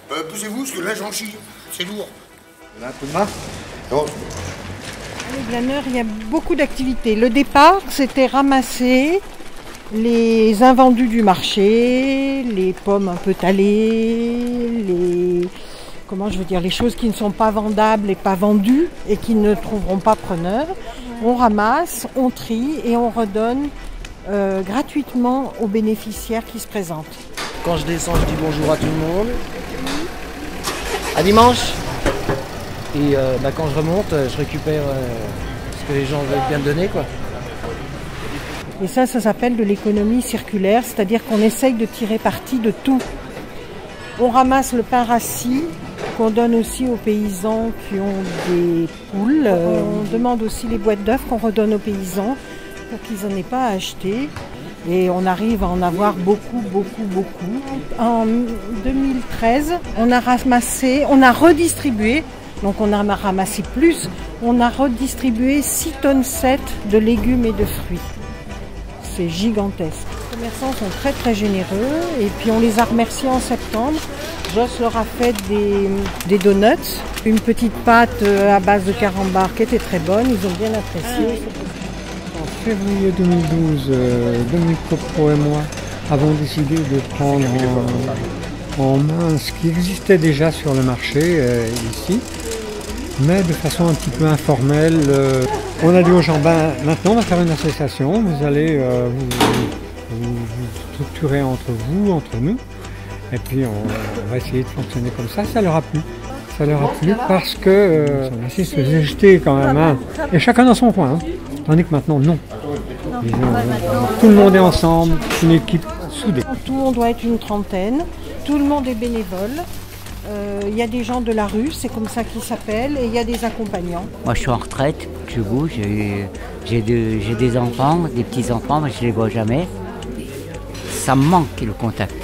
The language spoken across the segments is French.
Poussez-vous, parce que là j'en chie. C'est lourd. On a un coup de main? Non. Les glaneurs, il y a beaucoup d'activités. Le départ, c'était ramasser les invendus du marché, les pommes un peu talées, les choses qui ne sont pas vendables et pas vendues et qui ne trouveront pas preneur. On ramasse, on trie et on redonne gratuitement aux bénéficiaires qui se présentent. Quand je descends, je dis bonjour à tout le monde. À dimanche. Et quand je remonte, je récupère ce que les gens veulent bien me donner, quoi. Et ça s'appelle de l'économie circulaire, c'est-à-dire qu'on essaye de tirer parti de tout. On ramasse le pain rassis qu'on donne aussi aux paysans qui ont des poules. On demande aussi les boîtes d'œufs qu'on redonne aux paysans pour qu'ils n'en aient pas à acheter. Et on arrive à en avoir beaucoup. En 2013, on a redistribué, donc on a ramassé plus, on a redistribué 6,7 tonnes de légumes et de fruits. C'est gigantesque. Les commerçants sont très généreux et puis on les a remerciés en septembre. Joss leur a fait des donuts, une petite pâte à base de carambar qui était très bonne, ils ont bien apprécié. En février 2012, Dominique Copro et moi avons décidé de prendre en main ce qui existait déjà sur le marché ici, mais de façon un petit peu informelle. On a dit aux gens, maintenant on va faire une association, vous allez vous structurer entre vous, entre nous, et puis on va essayer de fonctionner comme ça. Ça leur a plu. Ça leur a plu parce que on essaie de se jeter quand même, hein, et chacun dans son coin. Hein. Tandis que maintenant, non. Tout le monde est ensemble, une équipe soudée. En tout, on doit être une trentaine. Tout le monde est bénévole. Il y a des gens de la rue, c'est comme ça qu'ils s'appellent, et il y a des accompagnants. Moi, je suis en retraite, je bouge, j'ai des enfants, des petits-enfants, mais je ne les vois jamais. Ça me manque le contact.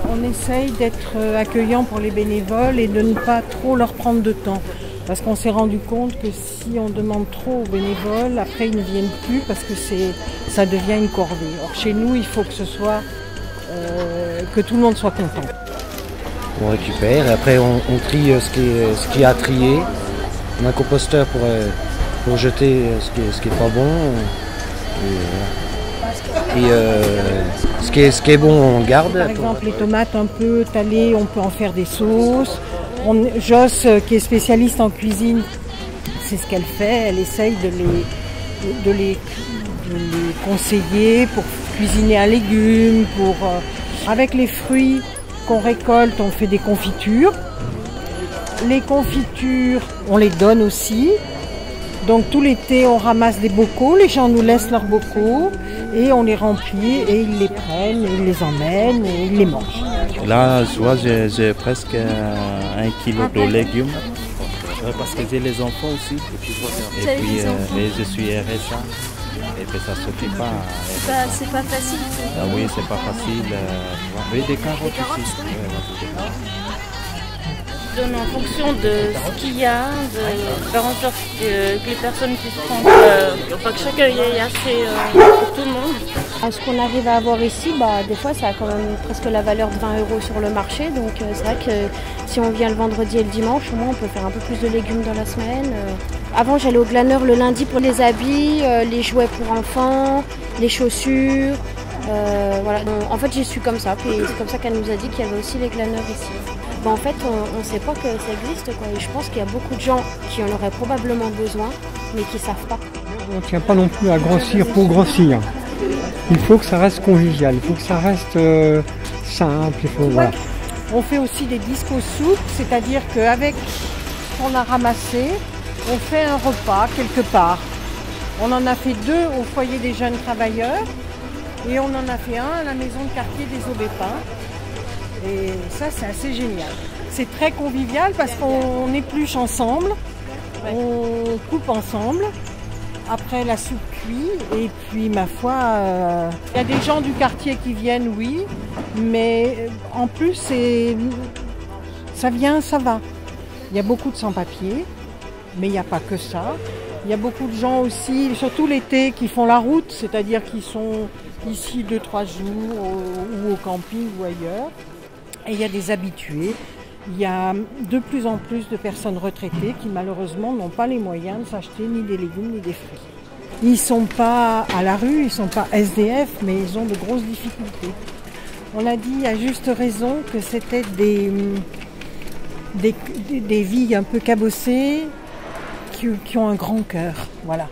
On essaye d'être accueillant pour les bénévoles et de ne pas trop leur prendre de temps. Parce qu'on s'est rendu compte que si on demande trop aux bénévoles, après ils ne viennent plus parce que ça devient une corvée. Or chez nous, il faut que ce soit que tout le monde soit content. On récupère et après on trie ce qui est à trier. On a un composteur pour jeter ce qui est pas bon. Et ce qui est bon, on garde. Par exemple, les tomates un peu talées, on peut en faire des sauces. Joss, qui est spécialiste en cuisine, c'est ce qu'elle fait. Elle essaye de les conseiller pour cuisiner un légume. Avec les fruits qu'on récolte, on fait des confitures. Les confitures, on les donne aussi. Donc tout l'été, on ramasse des bocaux. Les gens nous laissent leurs bocaux et on les remplit et ils les prennent, ils les emmènent et ils les mangent. Là, je vois, j'ai presque 1 kilo de légumes parce que j'ai les enfants aussi. Et je suis RSA et puis ça ne suffit pas. C'est pas facile. Ah oui, c'est pas facile. Oui, des carottes aussi. Donne en fonction de ce qu'il y a, de faire en sorte que les personnes puissent prendre, que chacun y ait assez pour tout le monde. Ce qu'on arrive à avoir ici, des fois ça a quand même presque la valeur de 20 € sur le marché, donc c'est vrai que si on vient le vendredi et le dimanche, au moins on peut faire un peu plus de légumes dans la semaine. Avant j'allais au glaneur le lundi pour les habits, les jouets pour enfants, les chaussures. Voilà. En fait j'y suis comme ça, puis c'est comme ça qu'elle nous a dit qu'il y avait aussi les glaneurs ici. En fait on ne sait pas que ça existe, quoi. Et je pense qu'il y a beaucoup de gens qui en auraient probablement besoin mais qui ne savent pas. On ne tient pas non plus à grossir pour grossir. Il faut que ça reste convivial, il faut que ça reste simple. Voilà. On fait aussi des disques aux soupes, c'est-à-dire qu'avec ce qu'on a ramassé, on fait un repas quelque part. On en a fait 2 au foyer des jeunes travailleurs et on en a fait 1 à la maison de quartier des Aubépins. Et ça, c'est assez génial. C'est très convivial parce qu'on épluche ensemble, on coupe ensemble. Après la soupe cuit et puis ma foi, y a des gens du quartier qui viennent, oui, mais en plus ça vient, ça va. Il y a beaucoup de sans-papiers, mais il n'y a pas que ça. Il y a beaucoup de gens aussi, surtout l'été, qui font la route, c'est-à-dire qui sont ici 2-3 jours ou au camping ou ailleurs. Et il y a des habitués. Il y a de plus en plus de personnes retraitées qui malheureusement n'ont pas les moyens de s'acheter ni des légumes ni des fruits. Ils ne sont pas à la rue, ils ne sont pas SDF, mais ils ont de grosses difficultés. On a dit à juste raison que c'était des vies un peu cabossées qui ont un grand cœur. Voilà.